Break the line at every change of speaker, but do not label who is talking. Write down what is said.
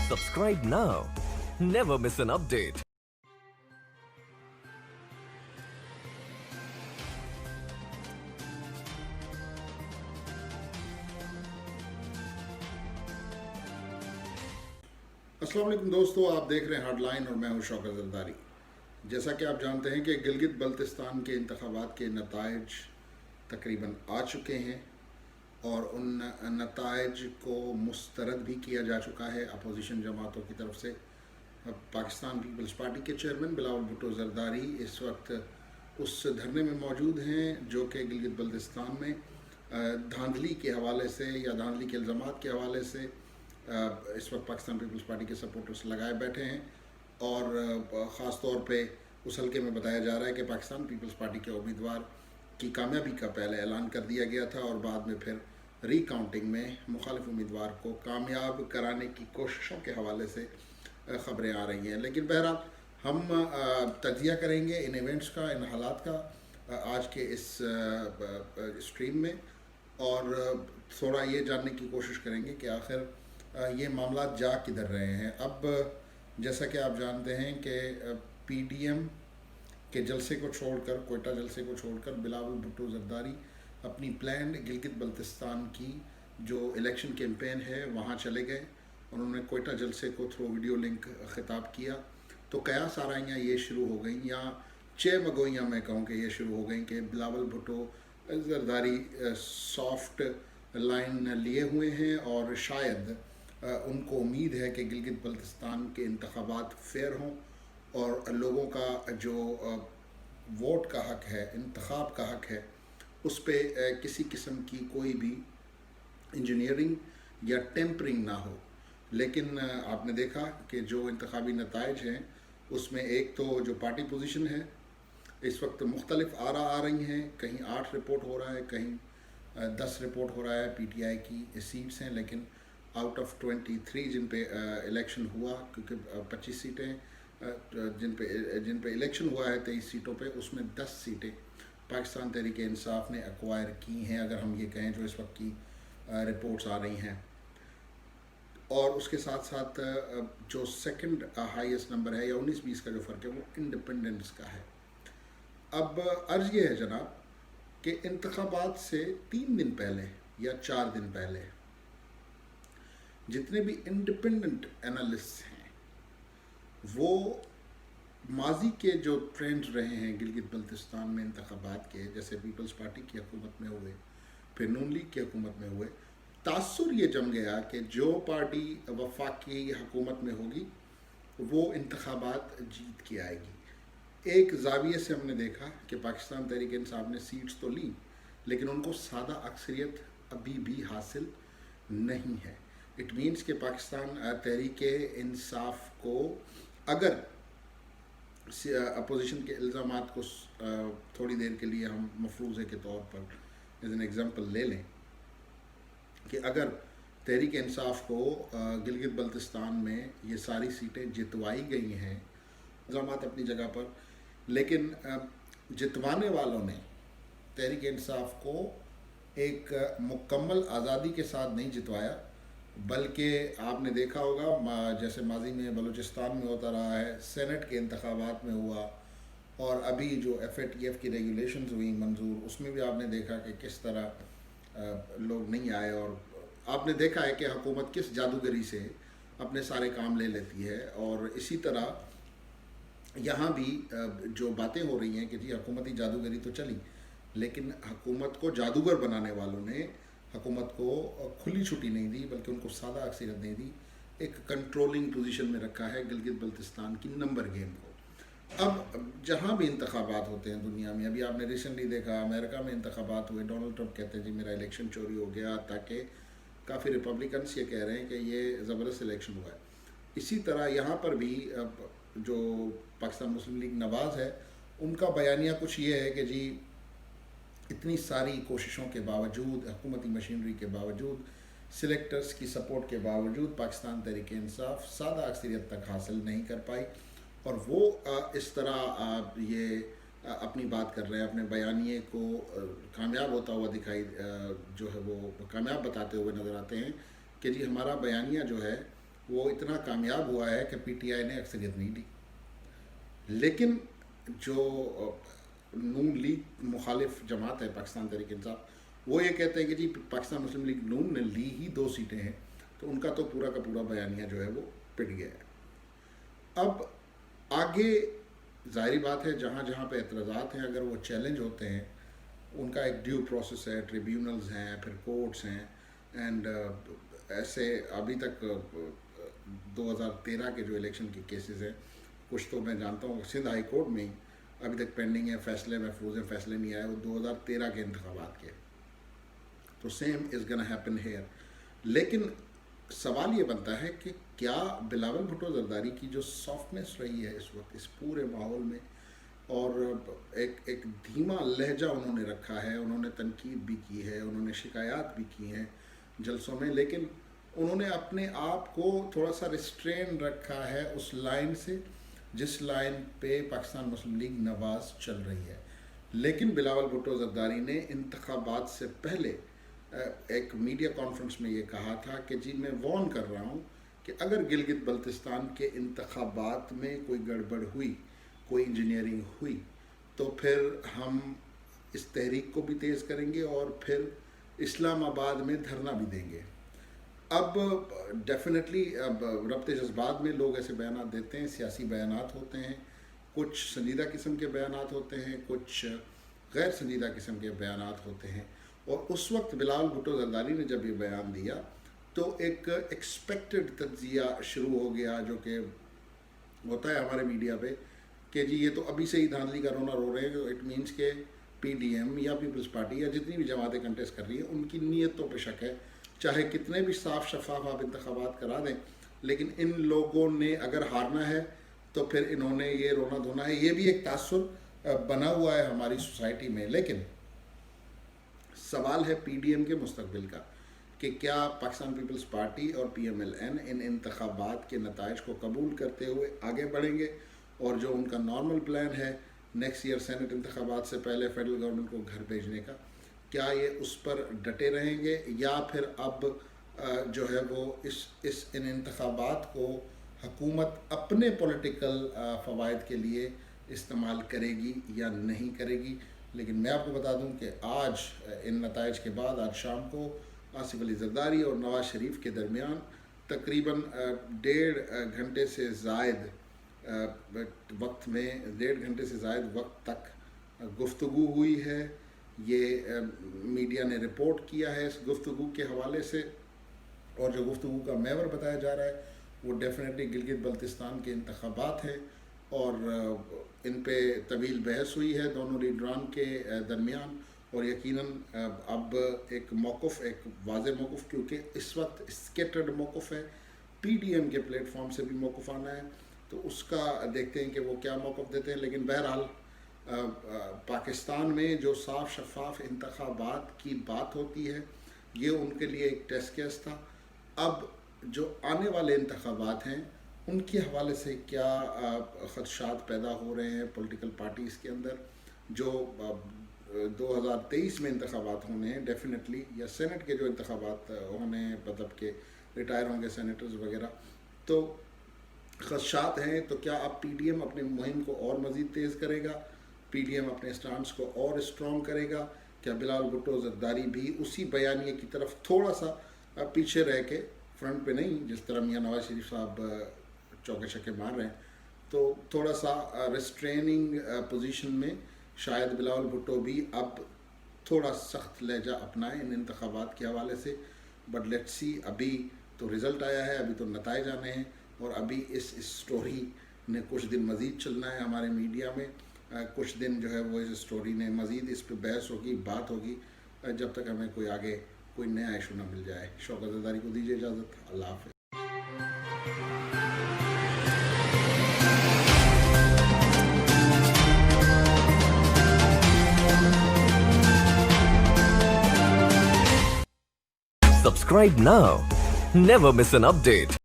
Subscribe now. Never miss an update.
अस्सलाम वालेकुम दोस्तों, आप देख रहे हैं हार्डलाइन और मैं हूं शौकत जरदारी। जैसा कि आप जानते हैं कि गिलगित बल्तिस्तान के इंतखाबात के नताइज तकरीबन आ चुके हैं और उन नताइज को मुस्तरद भी किया जा चुका है अपोजिशन जमातों की तरफ से। पाकिस्तान पीपल्स पार्टी के चेयरमैन बिलावल भुट्टो जरदारी इस वक्त उस धरने में मौजूद हैं जो कि गिलगित बल्तिस्तान में धांधली के हवाले से या धांधली के इल्ज़ामात के हवाले से इस वक्त पाकिस्तान पीपल्स पार्टी के सपोर्टर्स लगाए बैठे हैं। और ख़ास तौर पे उस हल्के में बताया जा रहा है कि पाकिस्तान पीपल्स पार्टी के उम्मीदवार की कामयाबी का पहले ऐलान कर दिया गया था और बाद में फिर रीकाउंटिंग में मुखालिफ उम्मीदवार को कामयाब कराने की कोशिशों के हवाले से ख़बरें आ रही हैं। लेकिन बहरहाल हम तजिया करेंगे इन इवेंट्स का, इन हालात का आज के इस स्ट्रीम में, और थोड़ा ये जानने की कोशिश करेंगे कि आखिर ये मामला जा किधर रहे हैं। अब जैसा कि आप जानते हैं कि पीडीएम के जलसे को छोड़कर, कोयटा जलसे को छोड़कर बिलावल भुट्टो जरदारी अपनी प्लान गिलगित बल्तिस्तान की जो इलेक्शन कैंपेन है वहाँ चले गए। उन्होंने कोयटा जलसे को थ्रू वीडियो लिंक खिताब किया तो कयास आराइयाँ ये शुरू हो गई, या चे मगोइयाँ मैं कहूँ कि ये शुरू हो गई कि बिलावल भुट्टो जरदारी सॉफ्ट लाइन लिए हुए हैं और शायद उनको उम्मीद है कि गिलगित बल्तिस्तान के इंतखाबात फेयर हों और लोगों का जो वोट का हक़ है, इंतखाब का हक़ है, उस पर किसी किस्म की कोई भी इंजीनियरिंग या टेम्परिंग ना हो। लेकिन आपने देखा कि जो इंतखाबी नताइज हैं उसमें एक तो जो पार्टी पोजीशन है इस वक्त मुख्तलिफ आरा आ रही हैं, कहीं 8 रिपोर्ट हो रहा है, कहीं 10 रिपोर्ट हो रहा है पीटीआई की सीट्स हैं। लेकिन आउट ऑफ 23 जिन पे इलेक्शन हुआ, क्योंकि 25 सीटें जिन पे इलेक्शन हुआ है 23 सीटों पे, उसमें 10 सीटें पाकिस्तान तहरीक इंसाफ ने एक्वायर की हैं, अगर हम ये कहें जो इस वक्त की रिपोर्ट्स आ रही हैं। और उसके साथ साथ जो सेकंड हाईएस्ट नंबर है या 19-20 का जो फ़र्क है वो इंडिपेंडेंट्स का है। अब अर्ज़ ये है जनाब कि इंतखाबात से 3 दिन पहले या 4 दिन पहले जितने भी इंडिपेंडेंट एनालिस्ट हैं वो माजी के जो ट्रेंड्स रहे हैं गिलगित बल्तिस्तान में इंतखाबात के, जैसे पीपल्स पार्टी की हुकूमत में हुए, फिर नून लीग की हुकूमत में हुए, तासुर ये जम गया कि जो पार्टी वफाकी हुकूमत में होगी वो इंतखाबात जीत के आएगी। एक ज़ाविये से हमने देखा कि पाकिस्तान तहरीक इंसाफ ने सीट्स तो ली लेकिन उनको सादा अक्सरियत अभी भी हासिल नहीं है। इट मीन्स कि पाकिस्तान तहरीक इंसाफ को अगर अपोजिशन के इल्ज़ामात को थोड़ी देर के लिए हम मफरूज़े के तौर पर एज एन एग्ज़ाम्पल ले लें कि अगर तहरीक इंसाफ को गिलगित बल्तिस्तान में ये सारी सीटें जितवाई गई हैं, इल्ज़ामात अपनी जगह पर, लेकिन जितवाने वालों ने तहरीक इंसाफ को एक मुकम्मल आज़ादी के साथ नहीं जितवाया, बल्कि आपने देखा होगा जैसे माजी में बलूचिस्तान में होता रहा है, सेनेट के इंतखाबात में हुआ, और अभी जो FATF की रेगुलेशंस हुई मंजूर, उसमें भी आपने देखा कि किस तरह लोग नहीं आए। और आपने देखा है कि हुकूमत किस जादूगरी से अपने सारे काम ले लेती है। और इसी तरह यहाँ भी जो बातें हो रही हैं कि जी हुकूमती जादूगरी तो चली, लेकिन हुकूमत को जादूगर बनाने वालों ने हुकूमत को खुली छुट्टी नहीं दी बल्कि उनको सादा अक्सरियत नहीं दी, एक कंट्रोलिंग पोजीशन में रखा है गिलगित बल्तिस्तान की नंबर गेम को। अब जहाँ भी इंतखाबात होते हैं दुनिया में, अभी आपने रिसेंटली देखा अमेरिका में इंतखाबात हुए, डोनाल्ड ट्रंप कहते हैं जी मेरा इलेक्शन चोरी हो गया, ताकि काफ़ी रिपब्लिकन्स ये कह रहे हैं कि ये ज़बरदस्त इलेक्शन हुआ है। इसी तरह यहाँ पर भी जो पाकिस्तान मुस्लिम लीग नवाज़ है उनका बयानिया कुछ ये है कि जी इतनी सारी कोशिशों के बावजूद, हुकूमती मशीनरी के बावजूद, सिलेक्टर्स की सपोर्ट के बावजूद पाकिस्तान तहरीक इंसाफ सादा अक्सरियत तक हासिल नहीं कर पाई। और वो इस तरह ये अपनी बात कर रहे हैं, अपने बयानिए को कामयाब होता हुआ जो है वो कामयाब बताते हुए नज़र आते हैं कि जी हमारा बयानिया जो है वो इतना कामयाब हुआ है कि पीटीआई ने अक्सरियत नहीं ली, लेकिन जो नून लीग मुखालिफ जमात है पाकिस्तान तहरीक इंसाफ, वो ये कहते हैं कि जी पाकिस्तान मुस्लिम लीग नून ने ली ही 2 सीटें हैं, तो उनका तो पूरा का पूरा बयानिया जो है वो पिट गया है। अब आगे ज़ाहिरी बात है जहाँ जहाँ पे एतराज़ात हैं, अगर वो चैलेंज होते हैं, उनका एक ड्यू प्रोसेस है, ट्रिब्यूनल्स हैं, फिर कोर्ट्स हैं, एंड ऐसे अभी तक 2013 के जो इलेक्शन के केसेस हैं, कुछ तो मैं जानता हूँ सिंध हाई कोर्ट में ही अभी तक पेंडिंग है, फैसले महफूज हैं, फैसले नहीं आए, वो 2013 के इंतखाबात के। तो same is gonna happen here. लेकिन सवाल ये बनता है कि क्या बिलावल भुट्टो जरदारी की जो सॉफ्टनेस रही है इस वक्त इस पूरे माहौल में, और एक धीमा लहजा उन्होंने रखा है, उन्होंने तनकीद भी की है, उन्होंने शिकायत भी की हैं जलसों में, लेकिन उन्होंने अपने आप को थोड़ा सा रिस्ट्रेन रखा है उस लाइन से जिस लाइन पे पाकिस्तान मुस्लिम लीग नवाज चल रही है। लेकिन बिलावल भुट्टो जरदारी ने इंतखाबात से पहले एक मीडिया कॉन्फ्रेंस में ये कहा था कि जी मैं वार्न कर रहा हूँ कि अगर गिलगित बल्तिस्तान के इंतखाबात में कोई गड़बड़ हुई, कोई इंजीनियरिंग हुई, तो फिर हम इस तहरीक को भी तेज़ करेंगे और फिर इस्लामाबाद में धरना भी देंगे। अब डेफिनेटली अब रब्ते जज्बात में लोग ऐसे बयानात देते हैं, सियासी बयानात होते हैं, कुछ संजीदा किस्म के बयानात होते हैं, कुछ गैर संजीदा किस्म के बयानात होते हैं। और उस वक्त बिलावल भुट्टो जरदारी ने जब ये बयान दिया तो एक एक्सपेक्टेड तज्जिया शुरू हो गया, जो कि होता है हमारे मीडिया पे कि जी ये तो अभी से ही धांधली का रोना रो रहे हैं, जो इट मीन्स के पीडीएम या पीपल्स पार्टी या जितनी भी जमातें कंटेस्ट कर रही है उनकी नीयतों पे शक है, चाहे कितने भी साफ शफाफ आप इंतखाबात करा दें, लेकिन इन लोगों ने अगर हारना है तो फिर इन्होंने ये रोना धोना है। ये भी एक तासुर बना हुआ है हमारी सोसाइटी में। लेकिन सवाल है पीडीएम के मुस्तकबिल का कि क्या पाकिस्तान पीपल्स पार्टी और पीएमएलएन इन इंतखाबात के नताइज को कबूल करते हुए आगे बढ़ेंगे, और जो उनका नॉर्मल प्लान है नेक्स्ट ईयर सेनेट इंतखाबात से पहले फेडरल गवर्नमेंट को घर भेजने का, क्या ये उस पर डटे रहेंगे, या फिर अब जो है वो इन इंतखाबात को हुकूमत अपने पॉलिटिकल फ़वाइद के लिए इस्तेमाल करेगी या नहीं करेगी। लेकिन मैं आपको बता दूं कि आज इन नताइज के बाद आज शाम को आसिफ अली जरदारी और नवाज शरीफ के दरमियान तकरीबन 1.5 घंटे से ज़ायद वक्त में 1.5 घंटे से ज़ायद वक्त तक गुफ्तगू हुई है। ये मीडिया ने रिपोर्ट किया है इस गुफ्तगू के हवाले से, और जो गुफ्तगू का महवर बताया जा रहा है वो डेफिनेटली गिलगित बल्तिस्तान के इंतखाबात हैं, और इन पे तवील बहस हुई है दोनों लीडरान के दरमियान, और यकीनन अब एक मौक़िफ़, एक वाज़ेह मौक़िफ़, क्योंकि इस वक्त स्कैटर्ड मौक़िफ़ है, पीडीएम के प्लेटफॉर्म से भी मौक़िफ़ आना है, तो उसका देखते हैं कि वो क्या मौक़िफ़ देते हैं। लेकिन बहरहाल पाकिस्तान में जो साफ शफाफ इंतखाबात की बात होती है ये उनके लिए एक टेस्ट केस था। अब जो आने वाले इंतखाबात हैं उनके हवाले से क्या ख़दशात पैदा हो रहे हैं पॉलिटिकल पार्टीज़ के अंदर, जो 2023 में इंतखाबात होने हैं डेफिनेटली, या सेनेट के जो इंतखाबात होने हैं, मतलब के रिटायर होंगे सेनेटर्स वगैरह, तो ख़दशात हैं। तो क्या अब पीडीएम अपनी मुहिम को और मज़ीद तेज़ करेगा, पीडीएम अपने स्टांस को और स्ट्रॉन्ग करेगा, क्या बिलावल भुट्टो जरदारी भी उसी बयानिए की तरफ थोड़ा सा पीछे रह के, फ्रंट पे नहीं, जिस तरह मियां नवाज शरीफ साहब चौके छक्के मार रहे हैं, तो थोड़ा सा रिस्ट्रेनिंग पोजीशन में शायद बिलावल भुट्टो भी अब थोड़ा सख्त लहजा अपनाएं इन इंतखाबात के हवाले से। बट लेट्स सी, अभी तो रिज़ल्ट आया है, अभी तो नताइज आने हैं, और अभी इस स्टोरी ने कुछ दिन मज़ीद चलना है हमारे मीडिया में, कुछ दिन जो है वो इस स्टोरी ने मज़ीद इस पर बहस होगी, बात होगी, जब तक हमें कोई आगे कोई नया इशू ना मिल जाए। शौकत जरदारी को दीजिए इजाज़त, अल्लाह हाफ़िज़।
Subscribe now. Never miss an update.